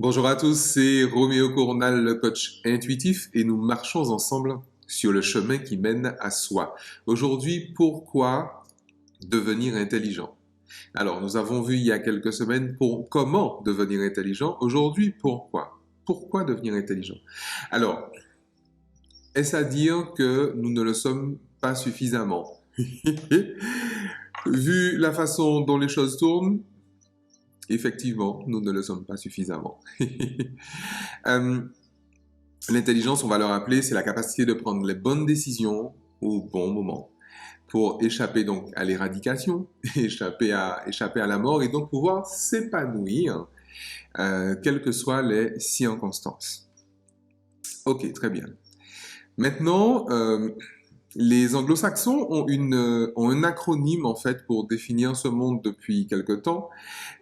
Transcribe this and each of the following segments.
Bonjour à tous, c'est Roméo Cournal, le coach intuitif, et nous marchons ensemble sur le chemin qui mène à soi. Aujourd'hui, pourquoi devenir intelligent? Alors, nous avons vu il y a quelques semaines comment devenir intelligent. Aujourd'hui, pourquoi? Pourquoi devenir intelligent? Alors, est-ce à dire que nous ne le sommes pas suffisamment? Vu la façon dont les choses tournent, effectivement, nous ne le sommes pas suffisamment. Euh, L'intelligence, on va le rappeler, c'est la capacité de prendre les bonnes décisions au bon moment pour échapper donc à l'éradication, échapper à la mort et donc pouvoir s'épanouir, quelles que soient les circonstances. Ok, très bien. Maintenant, les anglo-saxons ont un acronyme en fait pour définir ce monde depuis quelque temps.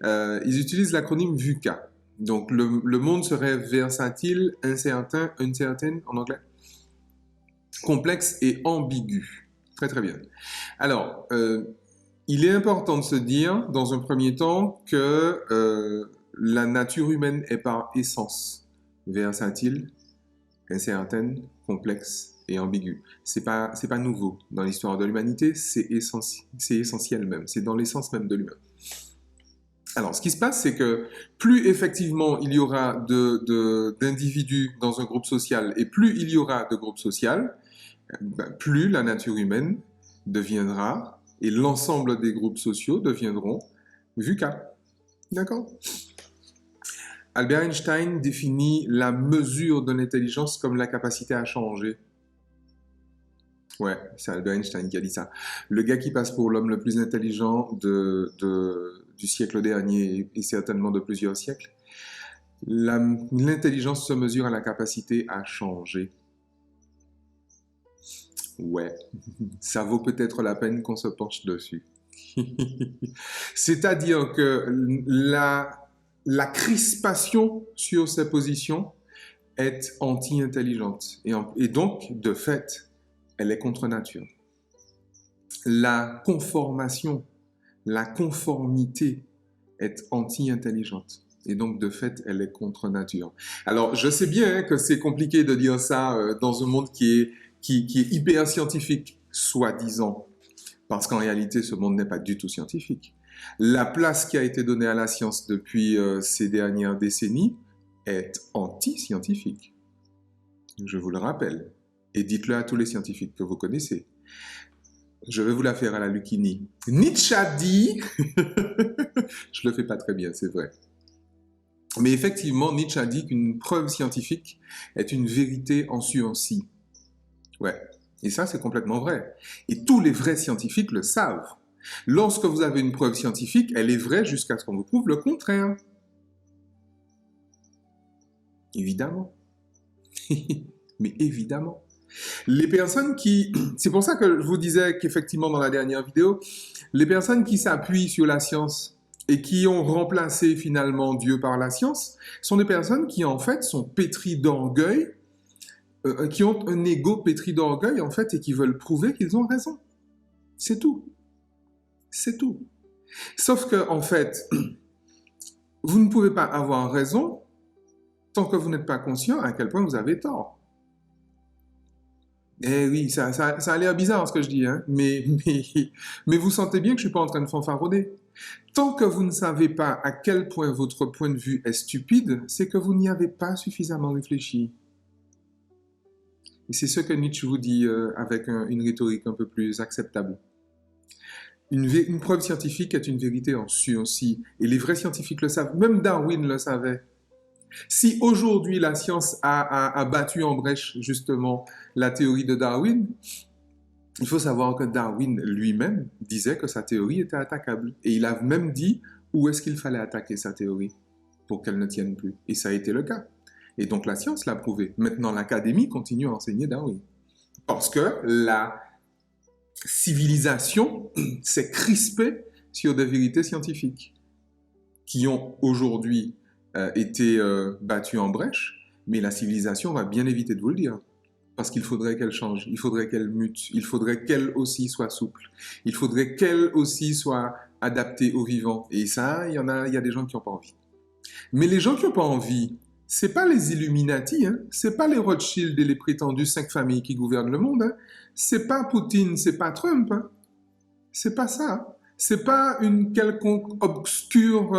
Ils utilisent l'acronyme VUCA. Donc le monde serait versatile, incertain, uncertain en anglais, complexe et ambigu. Très très bien. Alors, il est important de se dire dans un premier temps que la nature humaine est par essence versatile, incertaine, complexe et ambiguë. C'est pas nouveau dans l'histoire de l'humanité, c'est essentiel même, c'est dans l'essence même de l'humain. Alors, ce qui se passe, c'est que plus effectivement il y aura d'individus dans un groupe social et plus il y aura de groupes sociaux, plus la nature humaine deviendra et l'ensemble des groupes sociaux deviendront VUCA. D'accord? Albert Einstein définit la mesure de l'intelligence comme la capacité à changer. Ouais, c'est Albert Einstein qui a dit ça. Le gars qui passe pour l'homme le plus intelligent du siècle dernier et certainement de plusieurs siècles. L'intelligence se mesure à la capacité à changer. Ouais, ça vaut peut-être la peine qu'on se penche dessus. C'est-à-dire que la crispation sur ces positions est anti-intelligente. Et donc, de fait, elle est contre nature. La conformation, la conformité est anti-intelligente. Et donc, de fait, elle est contre nature. Alors, je sais bien hein, que c'est compliqué de dire ça dans un monde qui est hyper scientifique, soi-disant. Parce qu'en réalité, ce monde n'est pas du tout scientifique. La place qui a été donnée à la science depuis ces dernières décennies est anti-scientifique. Je vous le rappelle. Et dites-le à tous les scientifiques que vous connaissez. Je vais vous la faire à la Lucchini. Nietzsche a dit... Je le fais pas très bien, c'est vrai. Mais effectivement, Nietzsche a dit qu'une preuve scientifique est une vérité en sursis. Ouais. Et ça, c'est complètement vrai. Et tous les vrais scientifiques le savent. Lorsque vous avez une preuve scientifique, elle est vraie jusqu'à ce qu'on vous prouve le contraire. Évidemment. Mais évidemment. Les personnes qui... C'est pour ça que je vous disais qu'effectivement dans la dernière vidéo, les personnes qui s'appuient sur la science et qui ont remplacé finalement Dieu par la science sont des personnes qui en fait sont pétries d'orgueil, qui ont un ego pétri d'orgueil en fait et qui veulent prouver qu'ils ont raison. C'est tout. C'est tout. Sauf que en fait, vous ne pouvez pas avoir raison tant que vous n'êtes pas conscient à quel point vous avez tort. Eh oui, ça a l'air bizarre ce que je dis, hein, mais vous sentez bien que je suis pas en train de fanfaronner. Tant que vous ne savez pas à quel point votre point de vue est stupide, c'est que vous n'y avez pas suffisamment réfléchi. Et c'est ce que Nietzsche vous dit avec une rhétorique un peu plus acceptable. Une preuve scientifique est une vérité en sursis. Et les vrais scientifiques le savent. Même Darwin le savait. Si aujourd'hui la science a battu en brèche justement la théorie de Darwin, il faut savoir que Darwin lui-même disait que sa théorie était attaquable. Et il a même dit où est-ce qu'il fallait attaquer sa théorie pour qu'elle ne tienne plus. Et ça a été le cas. Et donc la science l'a prouvé. Maintenant, l'académie continue à enseigner Darwin. Parce que la civilisation s'est crispée sur des vérités scientifiques qui ont aujourd'hui été battues en brèche, mais la civilisation va bien éviter de vous le dire. Parce qu'il faudrait qu'elle change, il faudrait qu'elle mute, il faudrait qu'elle aussi soit souple, il faudrait qu'elle aussi soit adaptée au vivant. Et ça, il y a des gens qui n'ont pas envie. Mais les gens qui n'ont pas envie, c'est pas les Illuminati, hein, c'est pas les Rothschild et les prétendus 5 familles qui gouvernent le monde, hein, c'est pas Poutine, c'est pas Trump, hein, c'est pas ça. C'est pas une quelconque obscure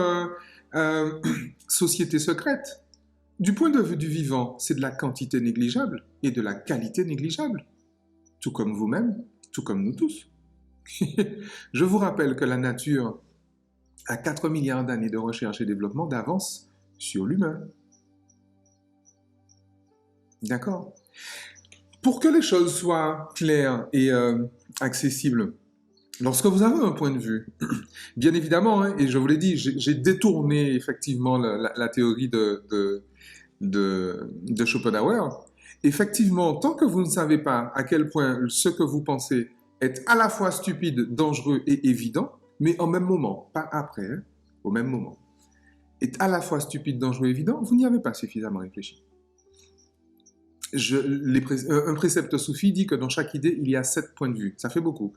euh, société secrète. Du point de vue du vivant, c'est de la quantité négligeable et de la qualité négligeable, tout comme vous-même, tout comme nous tous. Je vous rappelle que la nature a 4 milliards d'années de recherche et développement d'avance sur l'humain. D'accord? Pour que les choses soient claires et accessibles, lorsque vous avez un point de vue, bien évidemment, hein, et je vous l'ai dit, j'ai détourné effectivement la théorie de Schopenhauer. Effectivement, tant que vous ne savez pas à quel point ce que vous pensez est à la fois stupide, dangereux et évident, mais en même moment, pas après, hein, au même moment, est à la fois stupide, dangereux et évident, vous n'y avez pas suffisamment réfléchi. Un précepte soufi dit que dans chaque idée, il y a 7 points de vue. Ça fait beaucoup.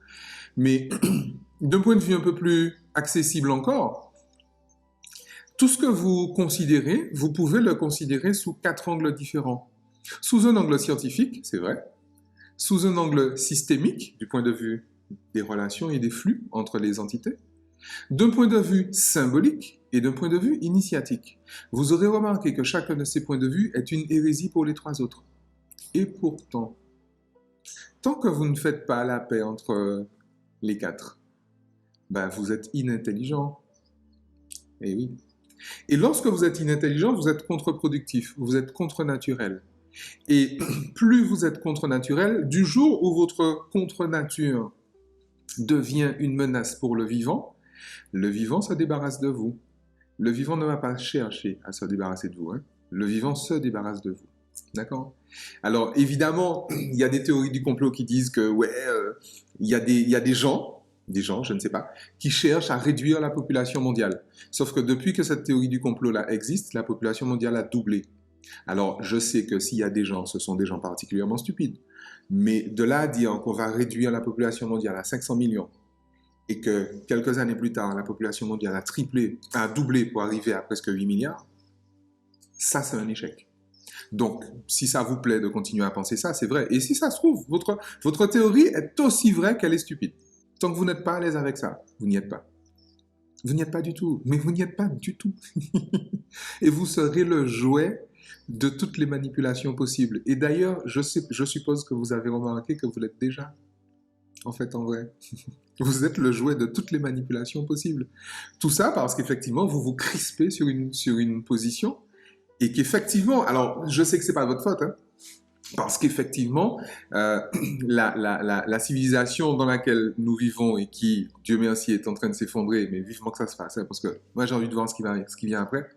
Mais d'un point de vue un peu plus accessible encore, tout ce que vous considérez, vous pouvez le considérer sous 4 angles différents. Sous un angle scientifique, c'est vrai. Sous un angle systémique, du point de vue des relations et des flux entre les entités. D'un point de vue symbolique et d'un point de vue initiatique. Vous aurez remarqué que chacun de ces points de vue est une hérésie pour les 3 autres. Et pourtant, tant que vous ne faites pas la paix entre les 4, ben vous êtes inintelligent. Eh oui. Et lorsque vous êtes inintelligent, vous êtes contre-productif, vous êtes contre-naturel. Et plus vous êtes contre-naturel, du jour où votre contre-nature devient une menace pour le vivant se débarrasse de vous. Le vivant ne va pas chercher à se débarrasser de vous. Hein. Le vivant se débarrasse de vous. D'accord? Alors, évidemment, il y a des théories du complot qui disent que, ouais, il y a des gens, je ne sais pas, qui cherchent à réduire la population mondiale. Sauf que depuis que cette théorie du complot-là existe, la population mondiale a doublé. Alors, je sais que s'il y a des gens, ce sont des gens particulièrement stupides. Mais de là à dire qu'on va réduire la population mondiale à 500 millions et que quelques années plus tard, la population mondiale a doublé pour arriver à presque 8 milliards, ça, c'est un échec. Donc, si ça vous plaît de continuer à penser ça, c'est vrai. Et si ça se trouve, votre théorie est aussi vraie qu'elle est stupide. Tant que vous n'êtes pas à l'aise avec ça, vous n'y êtes pas. Vous n'y êtes pas du tout. Mais vous n'y êtes pas du tout. Et vous serez le jouet de toutes les manipulations possibles. Et d'ailleurs, je suppose que vous avez remarqué que vous l'êtes déjà. En fait, en vrai. Vous êtes le jouet de toutes les manipulations possibles. Tout ça parce qu'effectivement, vous vous crispez sur une position et qu'effectivement, alors je sais que c'est pas votre faute, hein, parce qu'effectivement, la civilisation dans laquelle nous vivons et qui, Dieu merci, est en train de s'effondrer, mais vivement que ça se fasse, hein, parce que moi j'ai envie de voir ce qui vient après,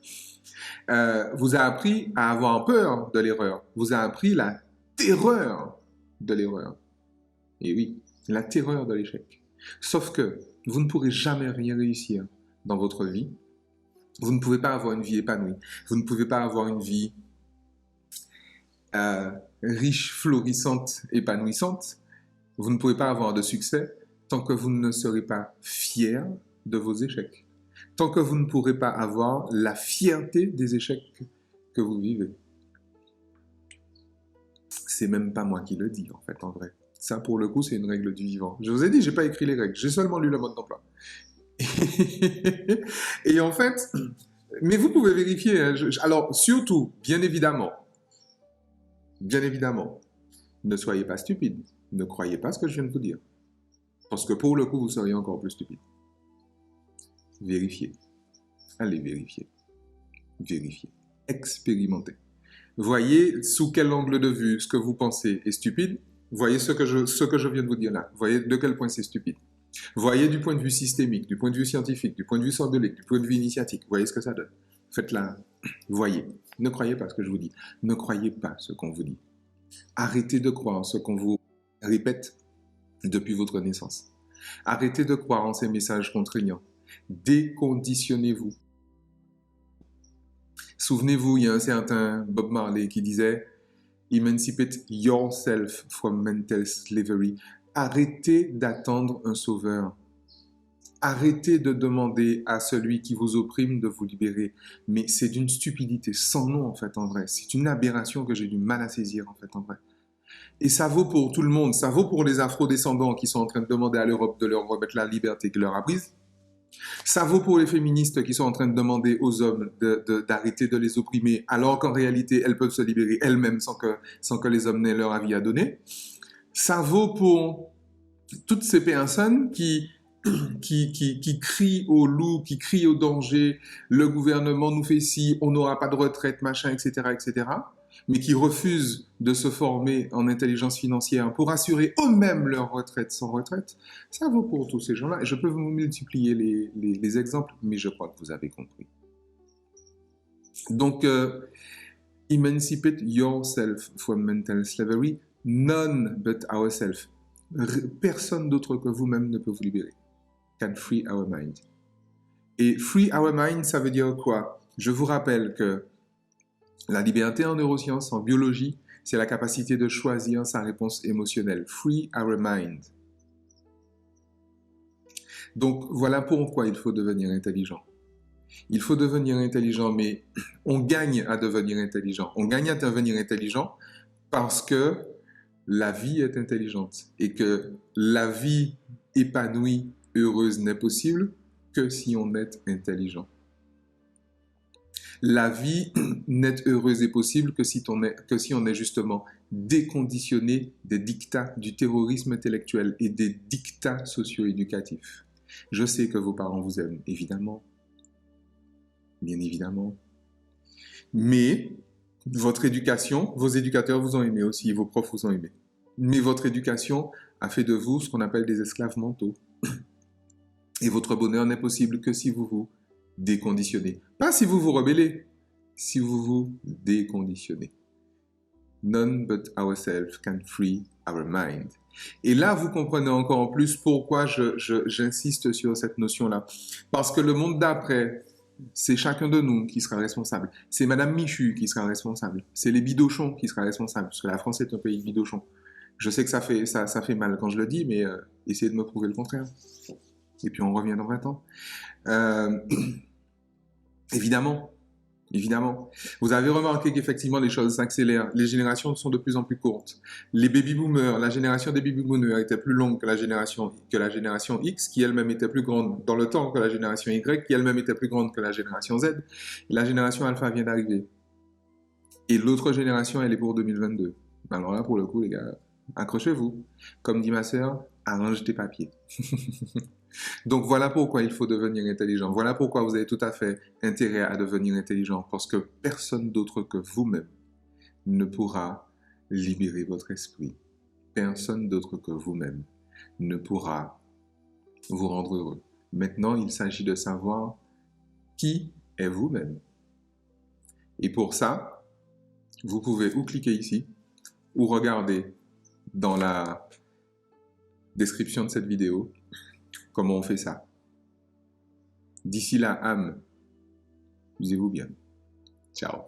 vous a appris à avoir peur de l'erreur, vous a appris la terreur de l'erreur. Et oui, la terreur de l'échec. Sauf que vous ne pourrez jamais rien réussir dans votre vie. Vous ne pouvez pas avoir une vie épanouie. Vous ne pouvez pas avoir une vie riche, florissante, épanouissante. Vous ne pouvez pas avoir de succès tant que vous ne serez pas fier de vos échecs. Tant que vous ne pourrez pas avoir la fierté des échecs que vous vivez. C'est même pas moi qui le dis, en fait, en vrai. Ça, pour le coup, c'est une règle du vivant. Je vous ai dit, j'ai pas écrit les règles. J'ai seulement lu le mode d'emploi. Et en fait, mais vous pouvez vérifier. Hein, alors, surtout, bien évidemment, ne soyez pas stupide. Ne croyez pas ce que je viens de vous dire. Parce que pour le coup, vous seriez encore plus stupide. Vérifiez. Allez vérifier. Vérifiez. Expérimentez. Voyez sous quel angle de vue ce que vous pensez est stupide. Voyez ce que je viens de vous dire là. Voyez de quel point c'est stupide. Voyez du point de vue systémique, du point de vue scientifique, du point de vue symbolique, du point de vue initiatique. Voyez ce que ça donne. Faites-la. Voyez. Ne croyez pas ce que je vous dis. Ne croyez pas ce qu'on vous dit. Arrêtez de croire ce qu'on vous répète depuis votre naissance. Arrêtez de croire en ces messages contraignants. Déconditionnez-vous. Souvenez-vous, il y a un certain Bob Marley qui disait « Emancipate yourself from mental slavery ». Arrêtez d'attendre un sauveur. Arrêtez de demander à celui qui vous opprime de vous libérer. Mais c'est d'une stupidité sans nom, en fait, en vrai. C'est une aberration que j'ai du mal à saisir, en fait, en vrai. Et ça vaut pour tout le monde. Ça vaut pour les afro-descendants qui sont en train de demander à l'Europe de leur remettre la liberté qui leur a prise. Ça vaut pour les féministes qui sont en train de demander aux hommes d'arrêter de les opprimer, alors qu'en réalité, elles peuvent se libérer elles-mêmes sans que les hommes n'aient leur avis à donner. Ça vaut pour toutes ces personnes qui crient au loup, qui crient au danger, le gouvernement nous fait ci, on n'aura pas de retraite, machin, etc., etc., mais qui refusent de se former en intelligence financière pour assurer eux-mêmes leur retraite sans retraite. Ça vaut pour tous ces gens-là. Je peux vous multiplier les exemples, mais je crois que vous avez compris. Donc, emancipate yourself from mental slavery, none but ourselves. Personne d'autre que vous-même ne peut vous libérer. Can free our mind. Et free our mind, ça veut dire quoi? Je vous rappelle que la liberté en neurosciences, en biologie, c'est la capacité de choisir sa réponse émotionnelle. Free our mind. Donc voilà pourquoi il faut devenir intelligent. Il faut devenir intelligent, mais on gagne à devenir intelligent. On gagne à devenir intelligent parce que la vie est intelligente et que la vie épanouie, heureuse n'est possible que si on est intelligent. La vie n'est heureuse et possible que si on est justement déconditionné des dictats du terrorisme intellectuel et des dictats socio-éducatifs. Je sais que vos parents vous aiment, évidemment. Bien évidemment. Mais votre éducation, vos éducateurs vous ont aimé aussi, vos profs vous ont aimé. Mais votre éducation a fait de vous ce qu'on appelle des esclaves mentaux. Et votre bonheur n'est possible que si vous vous déconditionnez. Pas si vous vous rebellez, si vous vous déconditionnez. None but ourselves can free our mind. Et là, vous comprenez encore plus pourquoi j'insiste sur cette notion-là. Parce que le monde d'après, c'est chacun de nous qui sera responsable. C'est Madame Michu qui sera responsable. C'est les bidochons qui sera responsable. Parce que la France est un pays de bidochons. Je sais que ça fait mal quand je le dis, mais essayez de me prouver le contraire. Et puis on revient dans 20 ans. Évidemment. Vous avez remarqué qu'effectivement les choses s'accélèrent. Les générations sont de plus en plus courtes. Les baby-boomers, la génération des baby-boomers était plus longue que la génération X, qui elle-même était plus grande dans le temps que la génération Y, qui elle-même était plus grande que la génération Z. La génération Alpha vient d'arriver. Et l'autre génération, elle est pour 2022. Alors là, pour le coup, les gars, accrochez-vous. Comme dit ma sœur, arrange tes papiers. Donc voilà pourquoi il faut devenir intelligent. Voilà pourquoi vous avez tout à fait intérêt à devenir intelligent. Parce que personne d'autre que vous-même ne pourra libérer votre esprit. Personne d'autre que vous-même ne pourra vous rendre heureux. Maintenant, il s'agit de savoir qui est vous-même. Et pour ça, vous pouvez ou cliquer ici, ou regarder dans la description de cette vidéo comment on fait ça. D'ici là, âme, usez-vous bien. Ciao.